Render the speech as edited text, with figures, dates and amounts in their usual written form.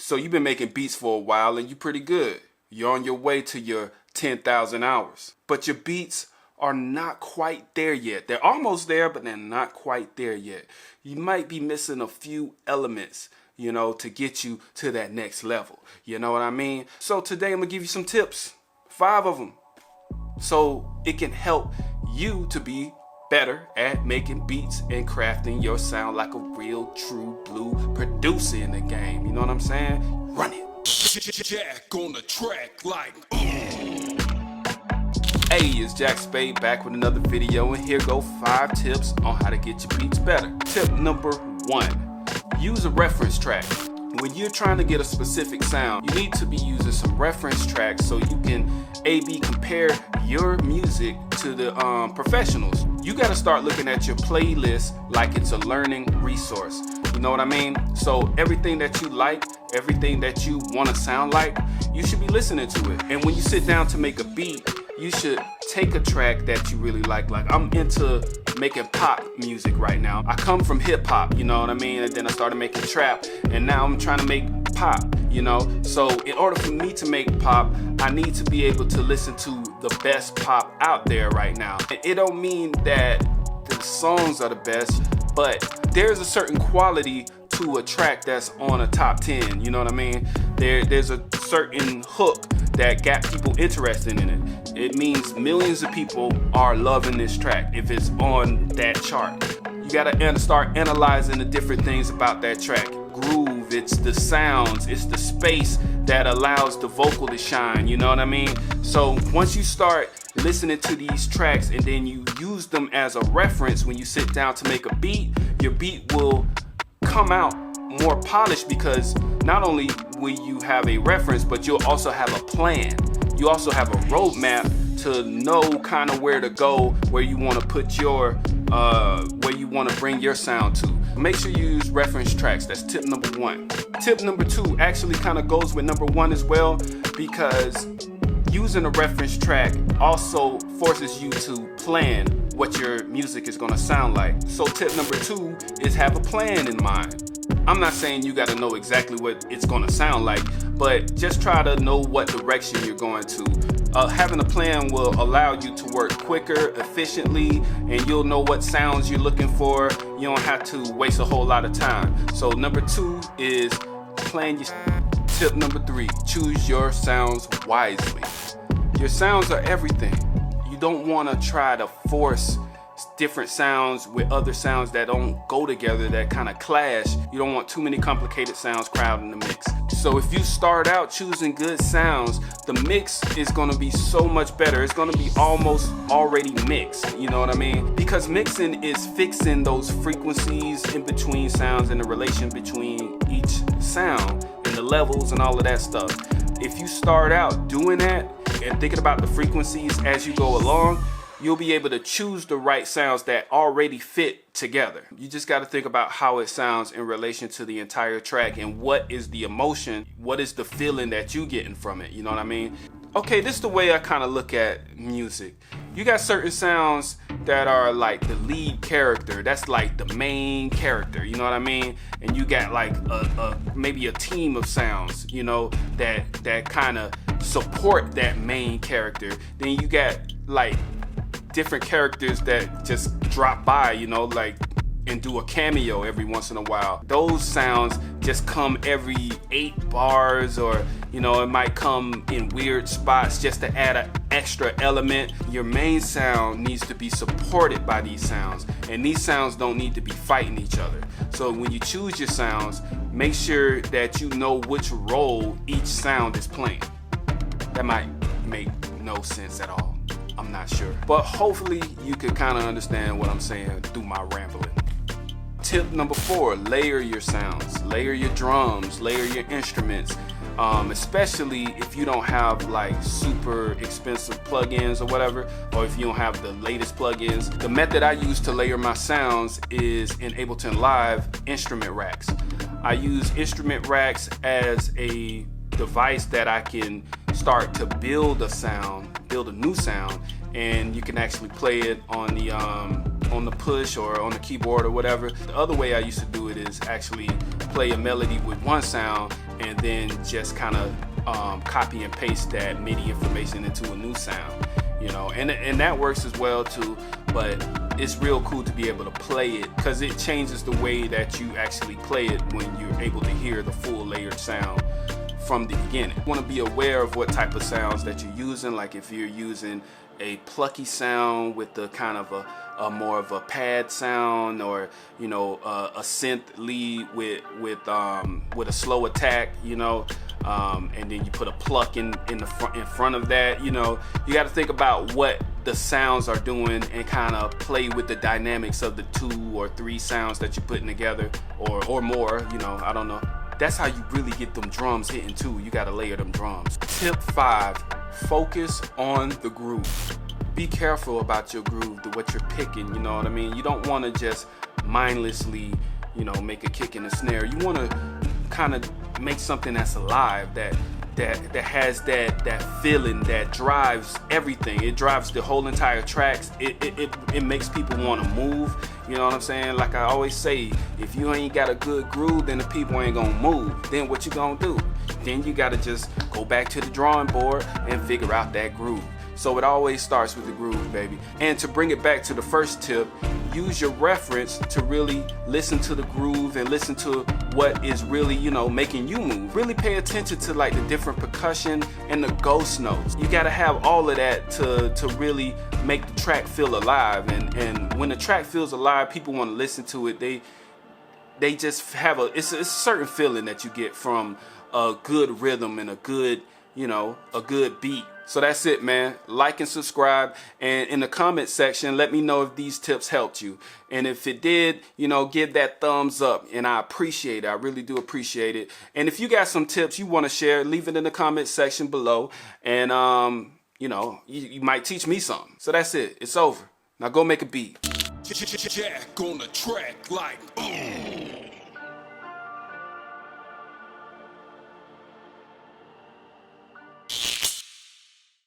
So you've been making beats for a while and you're pretty good. You're on your way to your 10,000 hours. But your beats are not quite there yet. They're almost there, but they're not quite there yet. You might be missing a few elements, you know, to get you to that next level. You know what I mean? So today I'm gonna give you some tips, 5 of them, so it can help you to be better at making beats and crafting your sound like a real, true, blue producer in the game. You know what I'm saying? Run it. Jack on the track like Hey, it's Jack Spade back with another video, and here go 5 tips on how to get your beats better. Tip number 1, use a reference track. When you're trying to get a specific sound, you need to be using some reference tracks so you can A/B compare your music to the professionals. You got to start looking at your playlist like it's a learning resource. You know what I mean? So everything that you like, everything that you want to sound like, you should be listening to it. And when you sit down to make a beat, you should take a track that you really like. Like, I'm into making pop music right now. I come from hip hop, you know what I mean? And then I started making trap, and now I'm trying to make pop, you know? So in order for me to make pop, I need to be able to listen to the best pop out there right now. It don't mean that the songs are the best, but there's a certain quality to a track that's on a top 10, you know what I mean? There's a certain hook that got people interested in it. It means millions of people are loving this track if it's on that chart. You gotta start analyzing the different things about that track. Groove, it's the sounds, it's the space that allows the vocal to shine, you know what I mean? So once you start listening to these tracks and then you use them as a reference when you sit down to make a beat, your beat will come out more polished, because not only will you have a reference, but you'll also have a plan. You also have a roadmap to know kind of where to go, where you want to put your, where you want to bring your sound to. Make sure you use reference tracks. That's tip number 1. Tip number 2 actually kind of goes with number 1 as well, because using a reference track also forces you to plan what your music is going to sound like. So tip number 2 is have a plan in mind. I'm not saying you got to know exactly what it's going to sound like, but just try to know what direction you're going to. Having a plan will allow you to work quicker, efficiently, and you'll know what sounds you're looking for. You don't have to waste a whole lot of time. So number 2 is plan your. Tip number 3, choose your sounds wisely. Your sounds are everything. You don't want to try to force different sounds with other sounds that don't go together, that kind of clash. You don't want too many complicated sounds crowding the mix. So if you start out choosing good sounds, the mix is going to be so much better. It's going to be almost already mixed, you know what I mean? Because mixing is fixing those frequencies in between sounds and the relation between each sound and the levels and all of that stuff. If you start out doing that and thinking about the frequencies as you go along, you'll be able to choose the right sounds that already fit together. You just got to think about how it sounds in relation to the entire track, and what is the emotion, what is the feeling that you getting from it, you know what I mean? Okay, this is the way I kind of look at music. You got certain sounds that are like the lead character, that's like the main character, you know what I mean? And you got like maybe a team of sounds, you know, that kind of support that main character. Then you got like different characters that just drop by, you know, like, and do a cameo every once in a while. Those sounds just come every 8 bars, or, you know, it might come in weird spots just to add an extra element. Your main sound needs to be supported by these sounds, and these sounds don't need to be fighting each other. So when you choose your sounds, make sure that you know which role each sound is playing. That might make no sense at all. I'm not sure, but hopefully you could kind of understand what I'm saying through my rambling. Tip number 4, layer your sounds, layer your drums, layer your instruments, especially if you don't have like super expensive plugins or whatever, or if you don't have the latest plugins. The method I use to layer my sounds is in Ableton Live instrument racks. I use instrument racks as a device that I can start to build a sound, build a new sound, and you can actually play it on the push or on the keyboard or whatever. The other way I used to do it is actually play a melody with one sound and then just kind of copy and paste that MIDI information into a new sound, you know, and that works as well too. But it's real cool to be able to play it, because it changes the way that you actually play it when you're able to hear the full layered sound from the beginning. You want to be aware of what type of sounds that you're using. Like if you're using a plucky sound with the kind of a more of a pad sound, or you know, a synth lead with a slow attack, you know, and then you put a pluck in front of that, you know, you got to think about what the sounds are doing and kind of play with the dynamics of the 2 or 3 sounds that you're putting together, or more, you know, I don't know. That's how you really get them drums hitting too. You got to layer them drums. Tip 5, focus on the groove. Be careful about your groove, what you're picking, you know what I mean? You don't want to just mindlessly, you know, make a kick and a snare. You want to kind of make something that's alive, that has that feeling, that drives everything. It drives the whole entire tracks. It makes people want to move. You know what I'm saying? Like I always say, if you ain't got a good groove, then the people ain't gonna move. Then what you gonna do? Then you gotta just go back to the drawing board and figure out that groove. So it always starts with the groove, baby. And to bring it back to the first tip, use your reference to really listen to the groove and listen to what is really, you know, making you move. Really pay attention to like the different percussion and the ghost notes. You gotta have all of that to really make the track feel alive. And when the track feels alive, people want to listen to it. They just have it's a certain feeling that you get from a good rhythm and a good, you know, a good beat. So that's it, man. Like and subscribe, and in the comment section, let me know if these tips helped you. And if it did, you know, give that thumbs up, and I appreciate it. I really do appreciate it. And if you got some tips you want to share, leave it in the comment section below. And, you know, you might teach me something. So that's it. It's over. Now go make a beat. Jack on the track like